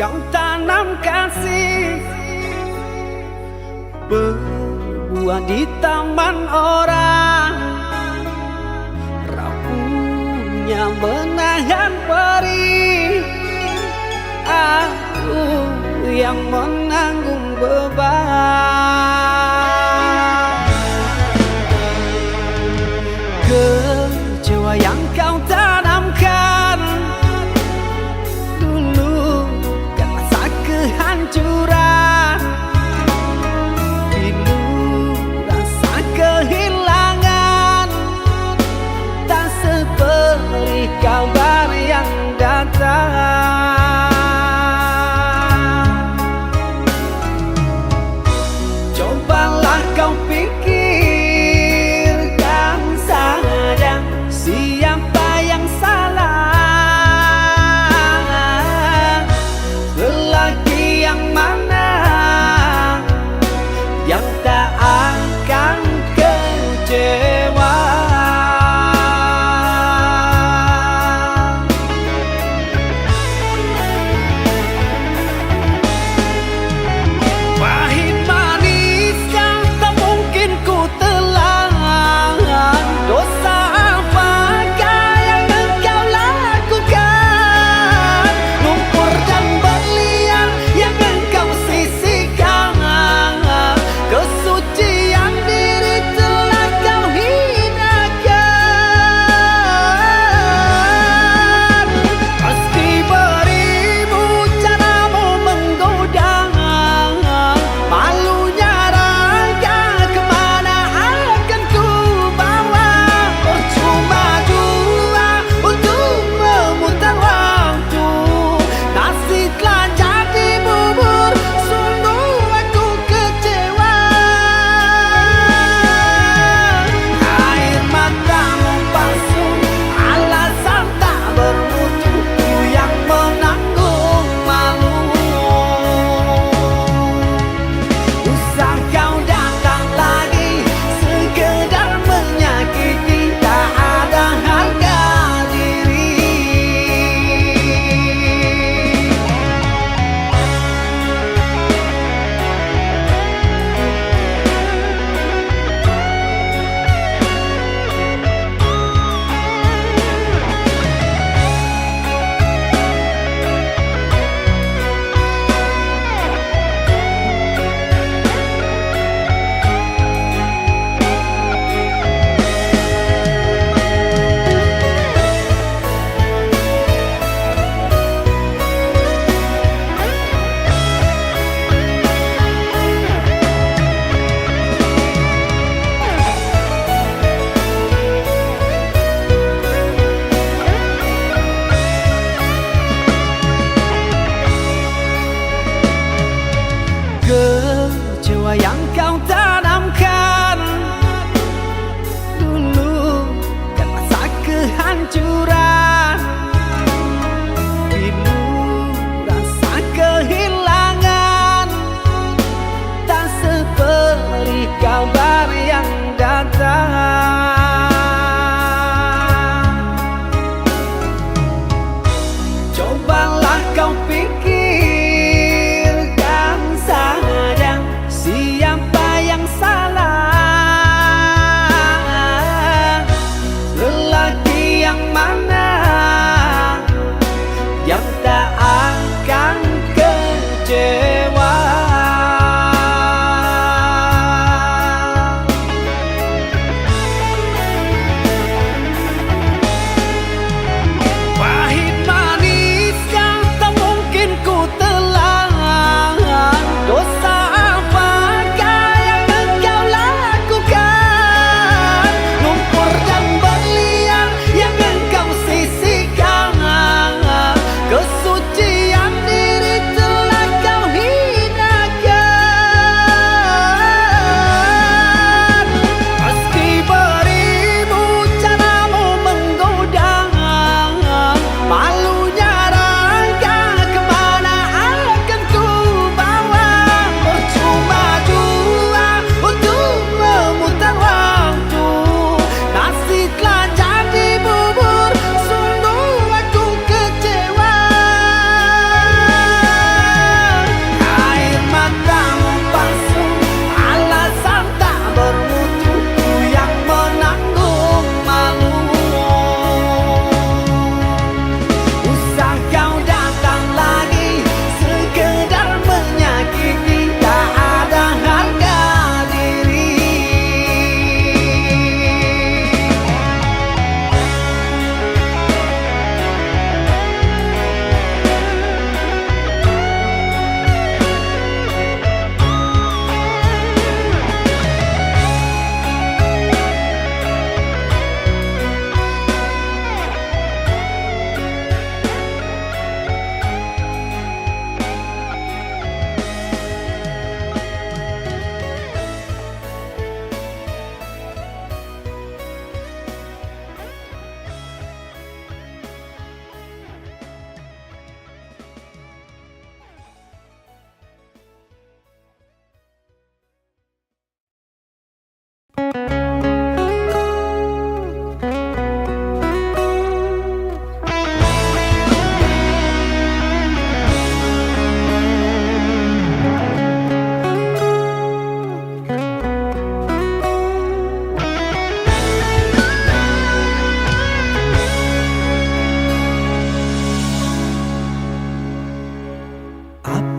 kau tanam kasih, berbuah di taman orang, rapuhnya menahan perih. Aku yang menanggung beban, kecewa yang kau tanamkan dulu kan rasa kehancuran, pilu rasa kehilangan, tak seperti kabar yang datang. Cobalah kau pikirkan saja siapa yang salah, lelaki yang mana yang tak akan kecewa. Kecewa yang kau tanamkan dulu kan rasa kehancuran, pilu rasa kehilangan, tak seperti kabar yang datang. Cobalah kau pikirkan saja siapa yang salah, lelaki yang mana yang tak akan kecewa. Pahit manis yang tak mungkin ku telan, dosa apakah yang engkau lakukan?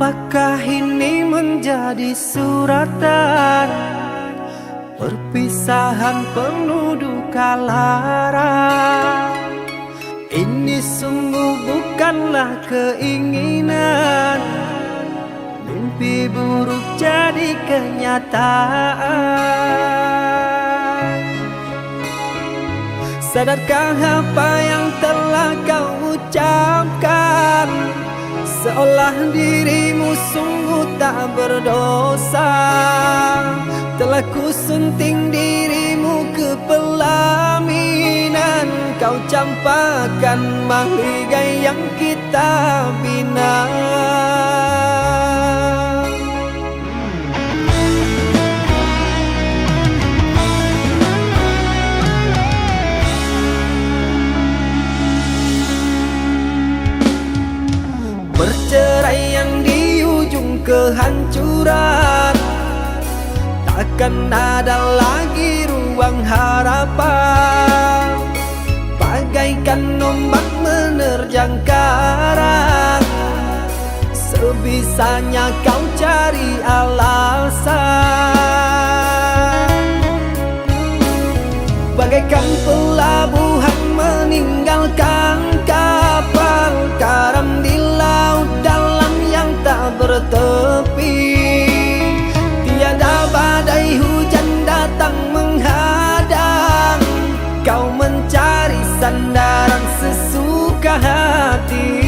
Apakah ini menjadi suratan perpisahan penuh duka lara? Ini sungguh bukanlah keinginan, mimpi buruk jadi kenyataan. Sadarkah apa yang telah kau ucapkan? Seolah dirimu sungguh tak berdosa. Telah ku sunting dirimu ke pelaminan, kau campakkan mahligai yang kita bina. Perceraian di ujung kehancuran, takkan ada lagi ruang harapan. Bagaikan ombak menerjang karang, sebisanya kau cari alasan. Bagaikan pelabuhan meninggalkan kapal karam di laut dalam yang tak bertepi. Tiada badai hujan datang menghadang, kau mencari sandaran sesuka hati.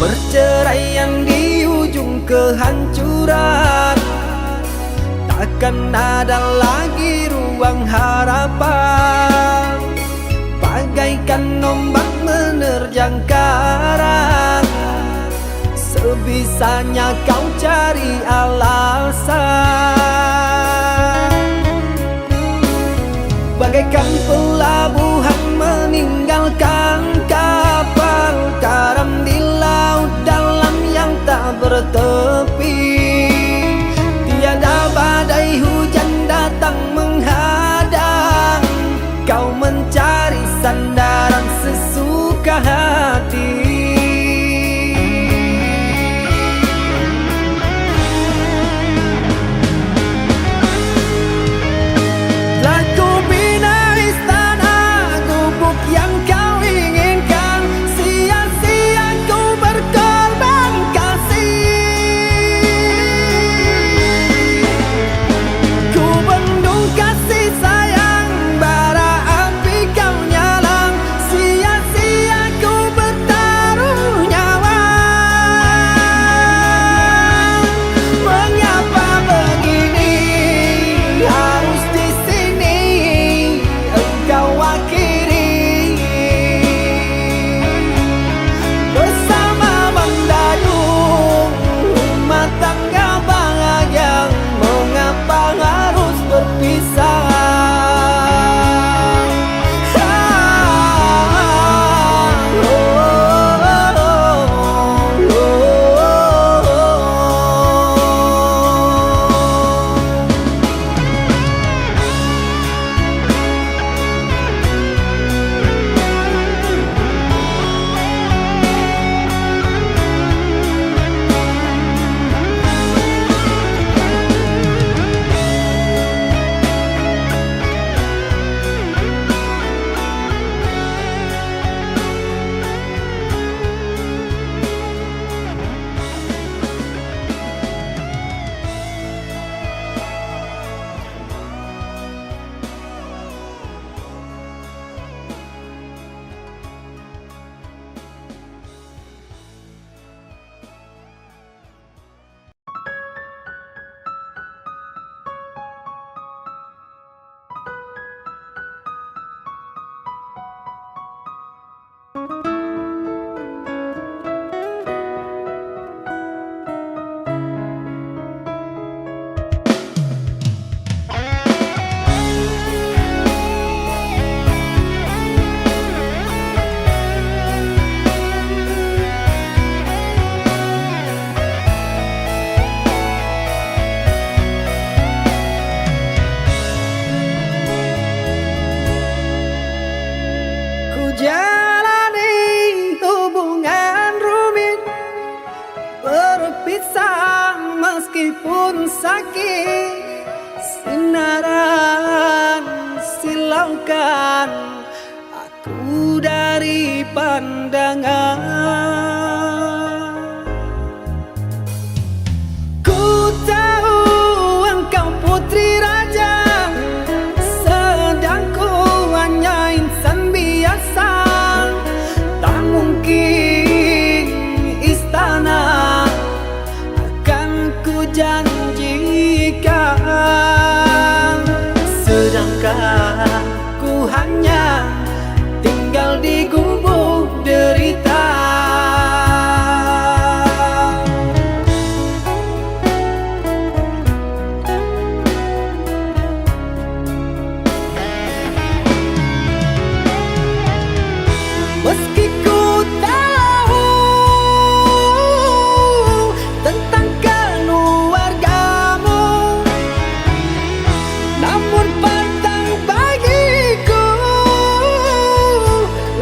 Perceraian di ujung kehancuran, takkan ada lagi ruang harapan. Bagaikan ombak menerjang karang, sebisanya kau cari alasan. Bagaikan pelabuhan meninggalkan kapal karam di laut dalam yang tak bertepi. Tiada badai hujan datang menghadang, kau mencari sandaran sesuka hati. Telah ku bina istana gubuk yang kau ingin. pun sakit, sinaran silaukan aku dari pandangan. Ku tahu engkau putri raja, sedang ku hanya insan biasa. Tak mungkin istana akan ku janjikan, sedangkan ku hanya tinggal di gubuk derita. Meski ku tahu tentang keluargamu, namun pantang bagiku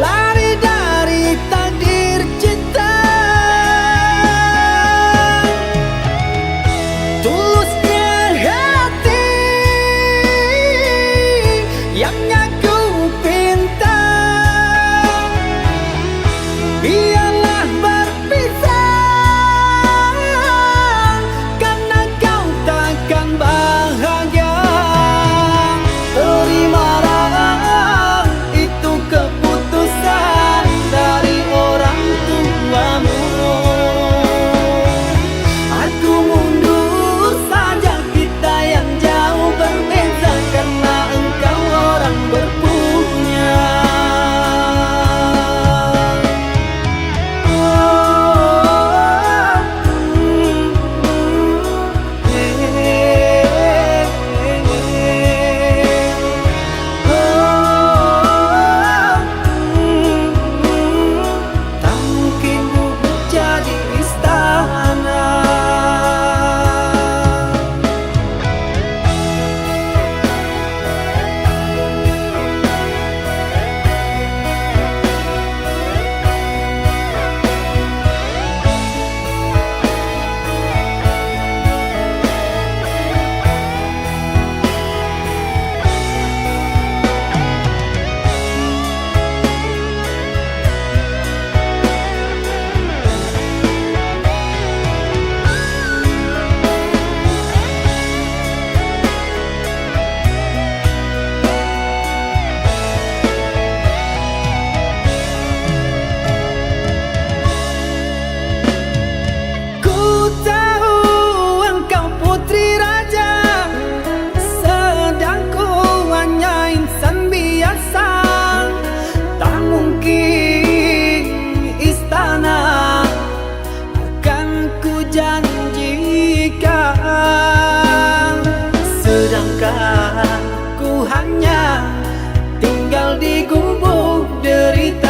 lari dari takdir cinta. Tulusnya hati yang aku pinta, biarlah berpisah, karena kau takkan bahagia. Terimalah itu keputusan dari orang tuamu. Aku mundur saja, kita yang jauh berbeza, karena engkau orang berpunya. Tak mungkin bubuk jadi istana. Ku tahu engkau putri raja, sedang ku hanya insan biasa. Tak mungkin istana akan ku janjikan, sedangkan ku hanya tinggal di gubuk derita.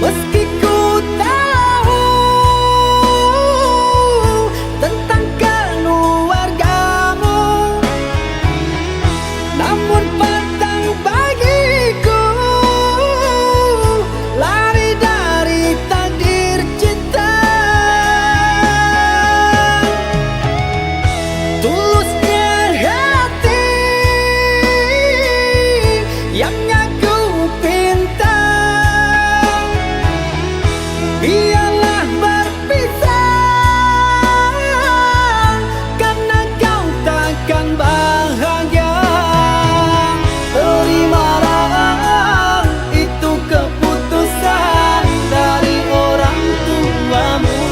Meski ku tahu tentang keluargamu, namun pantang bagiku lari dari takdir cinta. Tulusnya hati yang aku pinta, biarlah berpisah, karena kau takkan bahagia. Terimalah itu keputusan dari orang tuamu.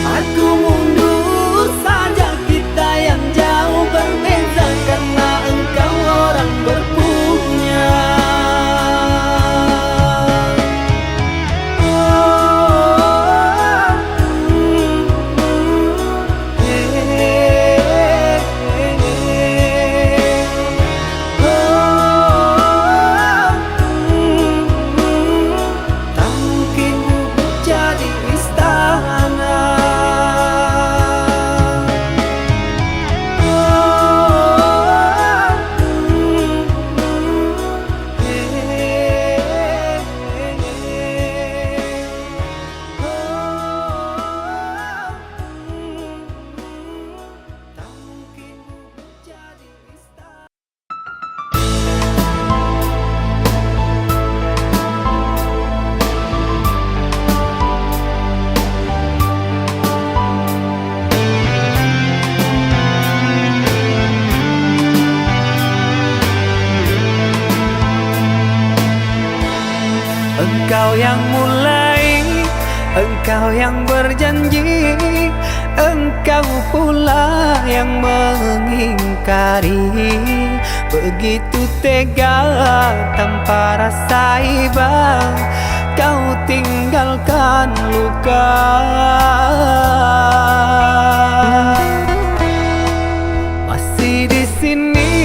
Aku mundur saja, kita yang jauh berbeza, karena engkau orang berpunya. Engkau yang mulai, engkau yang berjanji, engkau pula yang mengingkari. Begitu tega tanpa rasa iba, kau tinggalkan luka. Masih di sini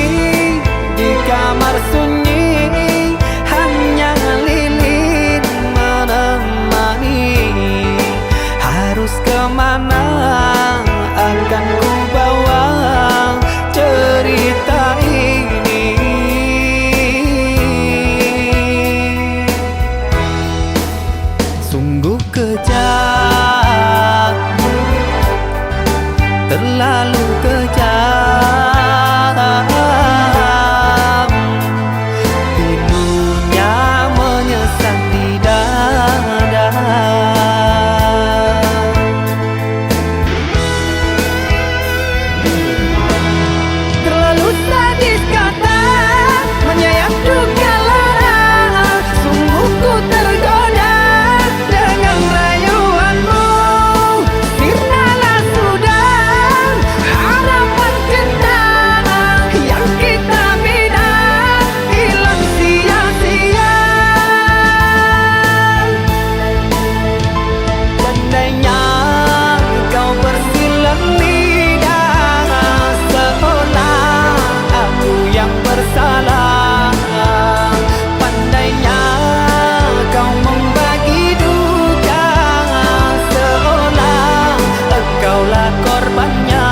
di kamar sunyi, hanya lilin menemani. Harus kemana akan ku bawa cerita ini? Sungguh kejam, terlalu kejam. Pilunya menyesat di dada. Terlalu sadis kata, menyayat duka lara. Sungguh ku tergoda dengan rayuanmu. Sirnalah sudah harapan cinta yang kita bina, hilang sia-sia. Andainya kau bersilang lidah, seolah aku yang bersalah. Pandainya kau membagi duka, seolah engkaulah korbannya.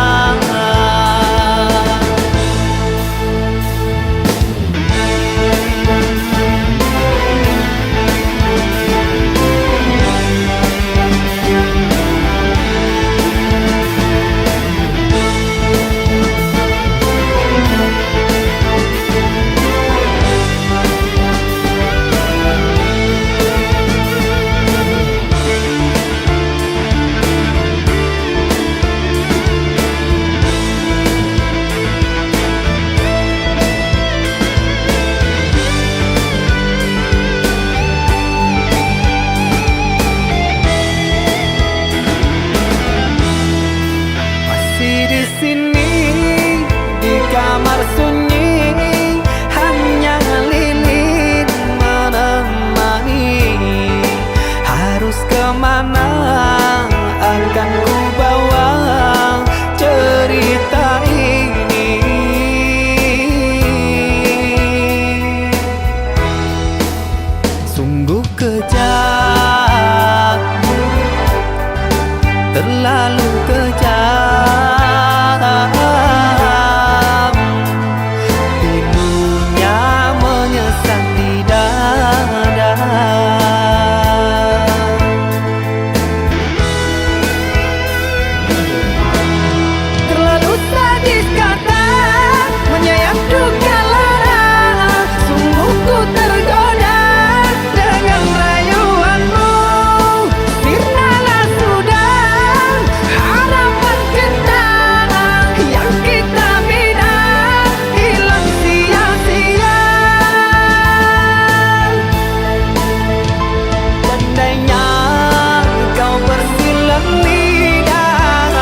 Masih di sini di kamar sunyi, hanya lilin menemani. Harus kemana akan ku bawa cerita ini? Sungguh kejam, terlalu kejam. Pilunya menyesat di dada. Terlalu sadis kata, menyayat duka lara. Sungguh ku tergoda dengan rayuanmu. Sirnalah sudah harapan cinta yang kita bina, hilang sia-sia. Andainya kau bersilang lidah,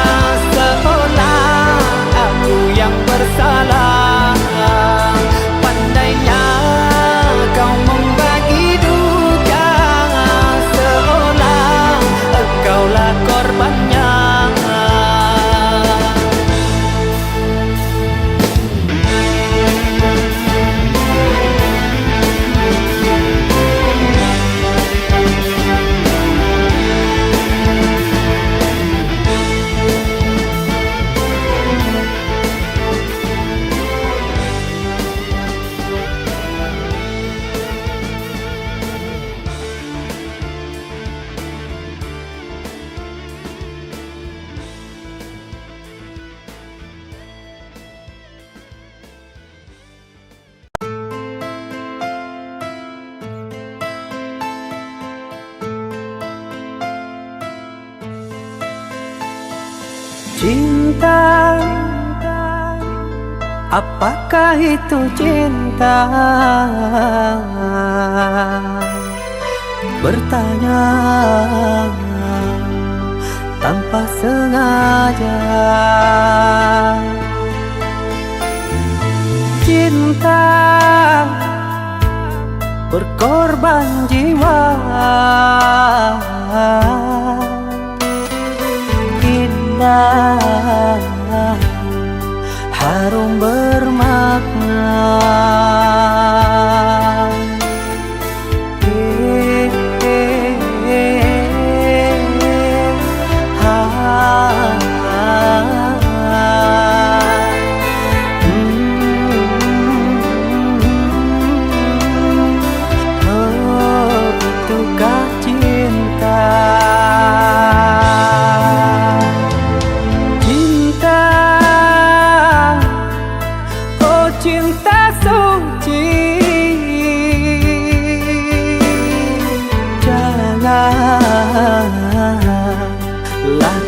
seolah aku yang bersalah. Pandainya kau membagi duka, seolah engkaulah korbannya. Cinta, apakah itu cinta? bertanya tanpa sengaja. Cinta berkorban jiwa, indah harum bermakna. Cinta suci, janganlah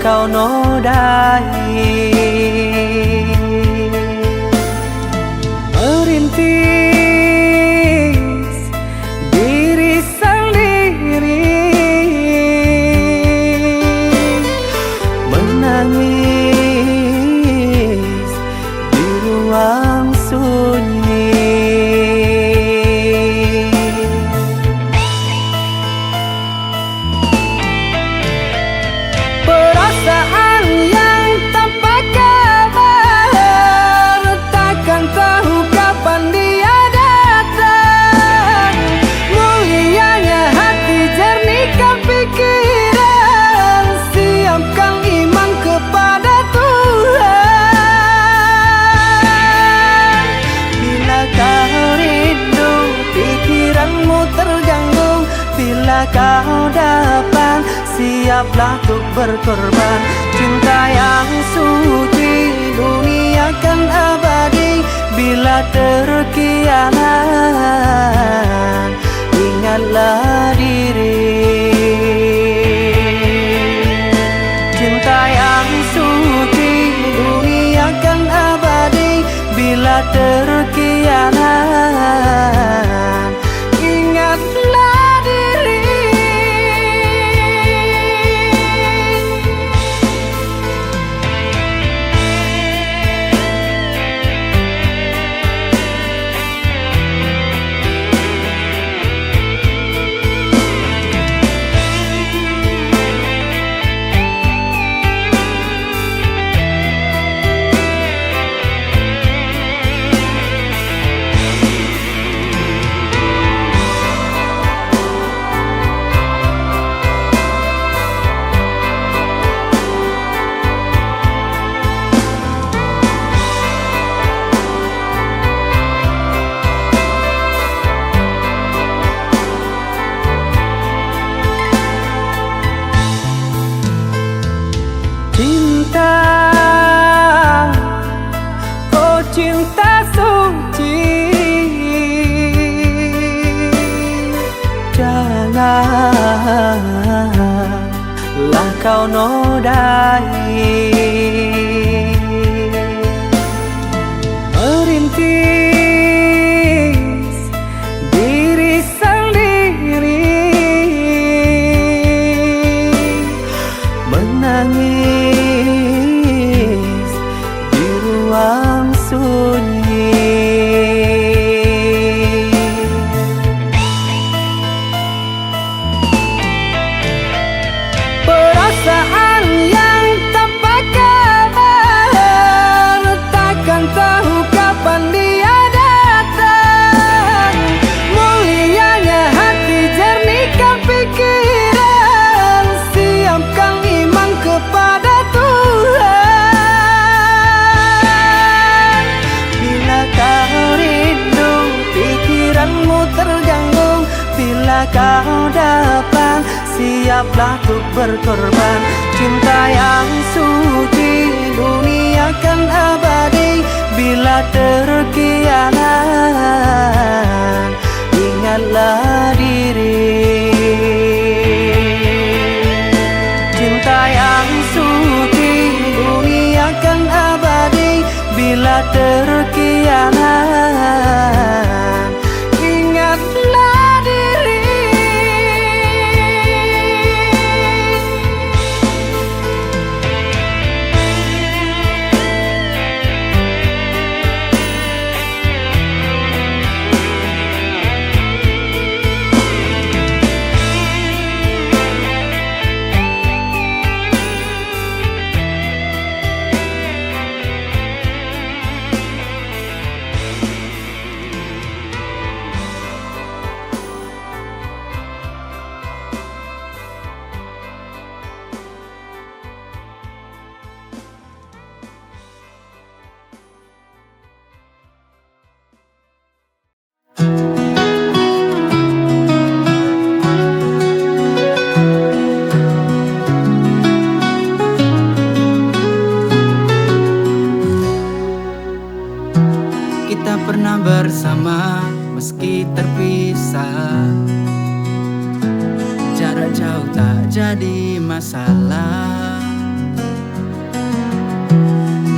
kau nodai, merintis diri sendiri, menangis di ruang sunyi. Perasaan yang tanpa kabar, takkan tahu kapan dia datang. Mulianya hati, jernihkan pikiran, siapkan iman kepada Tuhan. Bila kau rindu, pikiranmu terganggu, bila kau datang, siaplah untuk berkorban. Cinta yang suci, dunia kan abadi. Bila terkianat, ingatlah diri. Cinta yang suci, dunia kan abadi. Bila terkianat, ingatlah diri. Cinta, oh cinta suci, janganlah kau nodai, merintis diri sendiri, menangis di ruang sunyi. Perasaan yang tanpa kabar, takkan tahu kapan dia datang. Mulianya hati, jernihkan pikiran, siapkan iman kepada Tuhan. Bila kau rindu, pikiranmu terganggu, bila kau datang, siaplah untuk berkorban. Cinta yang suci, dunia kan abadi. Bila terkianat, ingatlah diri. Cinta yang suci, dunia kan abadi. Bila terkianat, ingatlah diri. jadi masalah.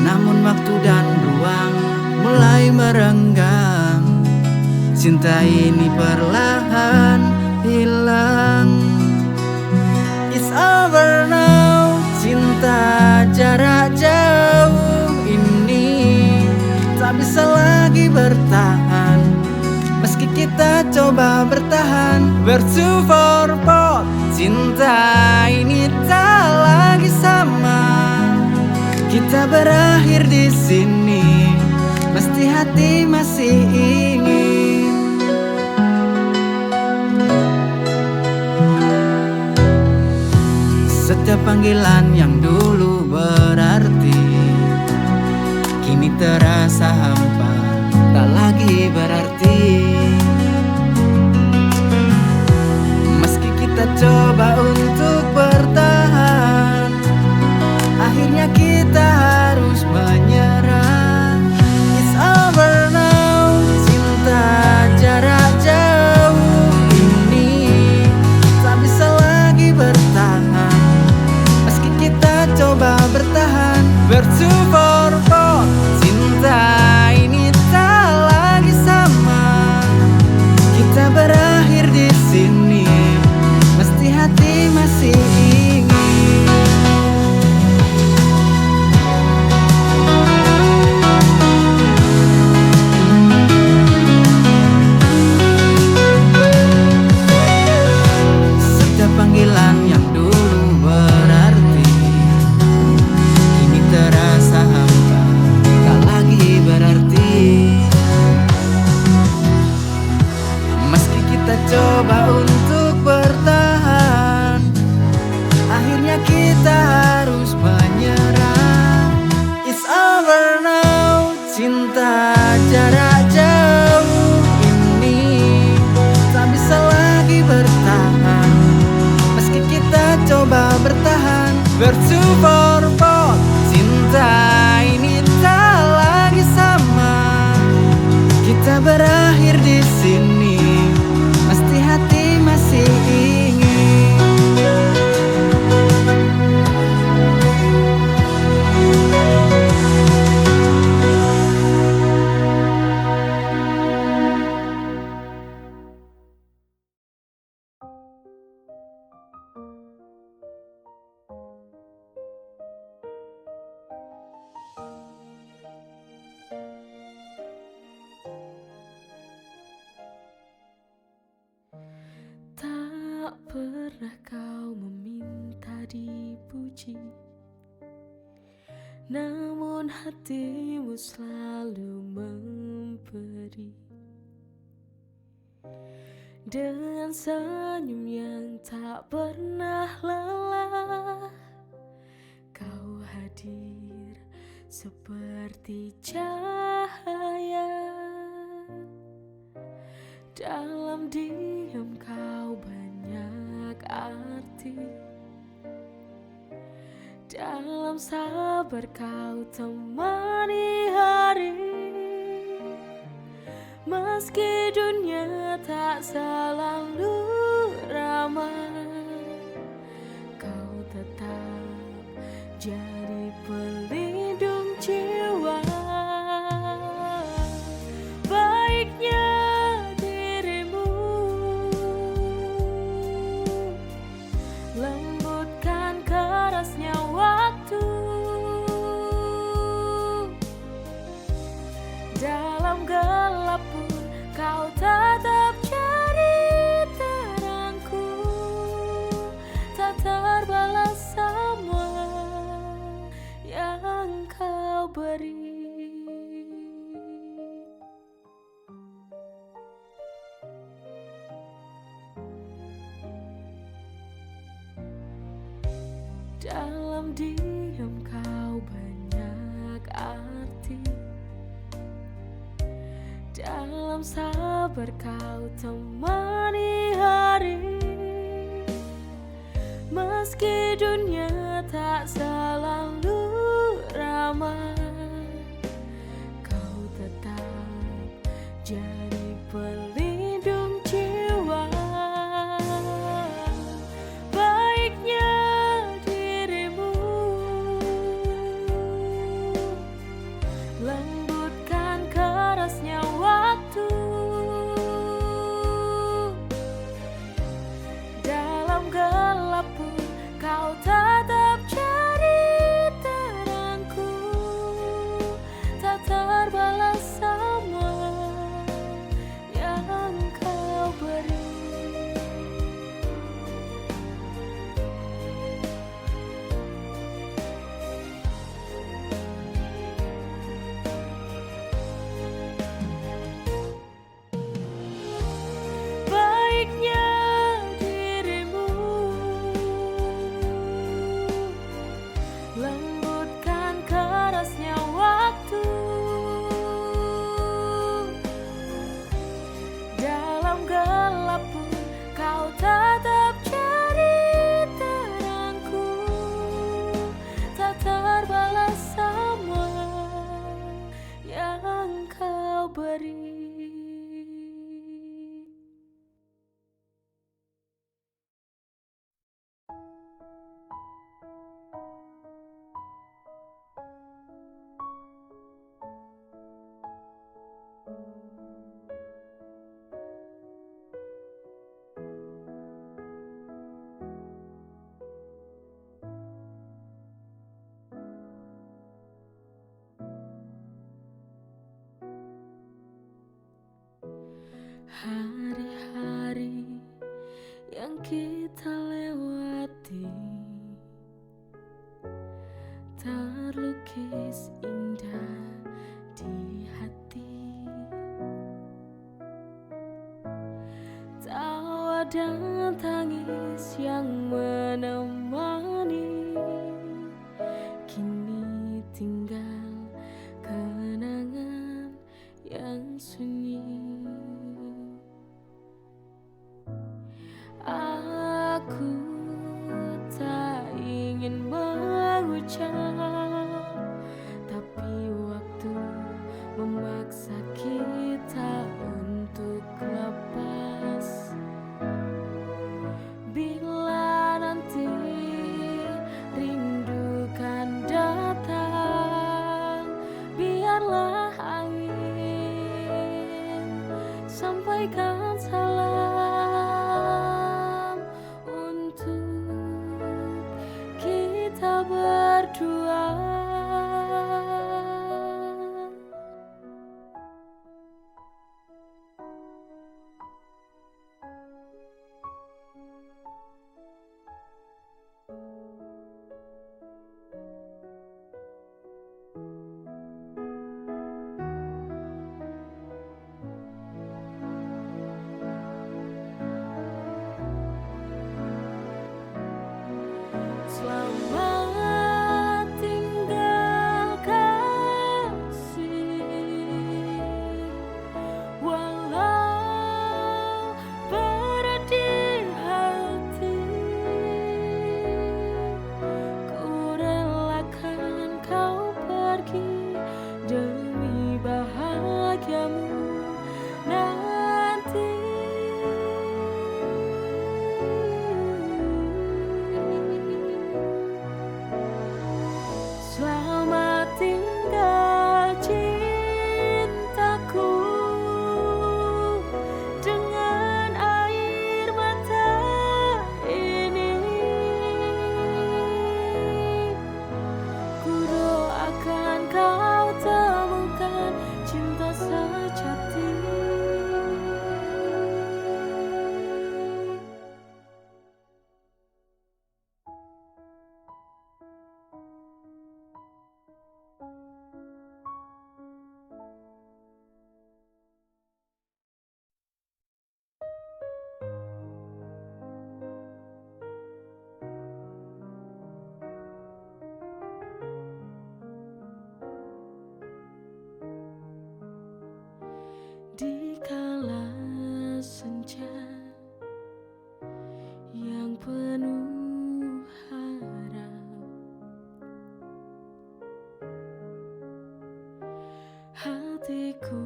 Namun waktu dan ruang mulai merenggang, cinta ini perlahan hilang. It's over now, cinta jarak jauh ini tak bisa lagi bertahan. Meski kita coba bertahan, we're too far apart. Cinta ini tak lagi sama. Kita berakhir di sini, mesti hati masih ingin. Setiap panggilan yang dulu berarti kini terasa hampa, tak lagi berarti. Meski kita coba untuk bertahan, akhirnya kita harus menyerah. It's over now, cinta jarak jauh ini tak bisa lagi bertahan. Meski kita coba bertahan, we're too far apart. Cinta ini tak lagi sama. Kita berakhir di sini, mesti hati masih ingin. Setiap panggilan yang dulu berarti kini terasa hampa, tak lagi berarti. Meski kita coba untuk bertahan, akhirnya kita harus menyerah. It's over now, cinta jarak jauh ini tak bisa lagi bertahan. Meski kita coba bertahan, we're too far apart. Cinta ini tak lagi sama. Kita berakhir di sini, mesti hati masih ingin. Tak pernah kau meminta dipuji, namun hatimu selalu memberi. Dengan senyum yang tak pernah lelah, kau hadir seperti cahaya. Dalam diam kau banyak arti, dalam sabar kau temani hari. Meski dunia tak selalu ramah, kau tetap jadi pelindung jiwa. Baiknya lembutkan kerasnya waktu, dalam gelap pun kau tetap jadi terangku. Tak terbalas semua yang kau beri. Dalam diam kau banyak arti, dalam sabar kau temani hari. Meski dunia tak selalu ramah, kau tetap jadi pelindung jiwa. Baiknya kita lewati, terlukis indah di hati. Tawa dan tangis yang menemani, kini tinggal kenangan yang sunyi. Aku tak ingin mengucap, tapi waktu memaksa kita untuk lepas. Bila nanti rindu kan datang, biarlah angin sampaikan salam untuk kita berdua. Selamat tinggal kasih, walau berat di hati, ku relakan kau pergi demi bahagiamu nanti. Selamat tinggal cintaku, dengan air mata ini ku doakan kau temukan cinta sejati. Di kala senja yang penuh harap, hatiku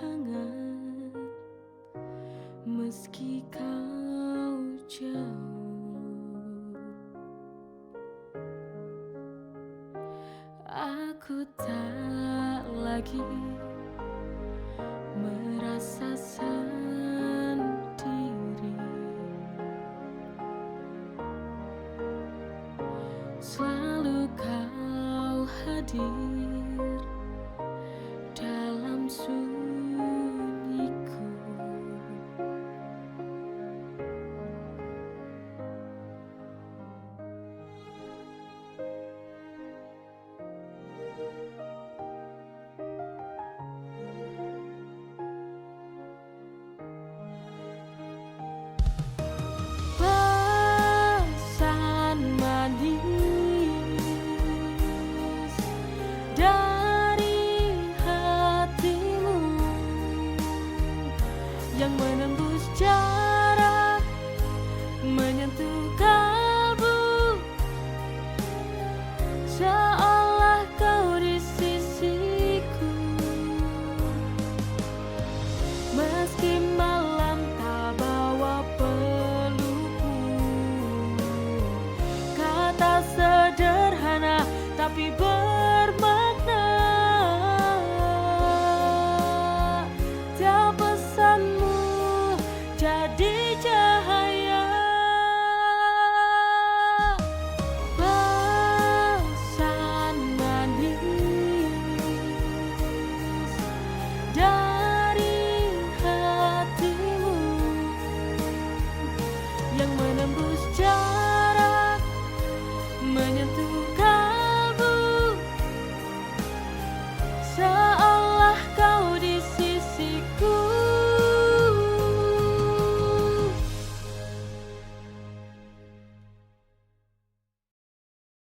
hangat meski kau jauh. Aku tak lagi merasa sendiri, selalu kau hadir dalam sunyiku. Yang menembus jarak, menyentuh kalbu, seolah kau di sisiku. Meski malam tak bawa pelukku, kata sederhana tapi bermakna. Tiap pesanmu jadi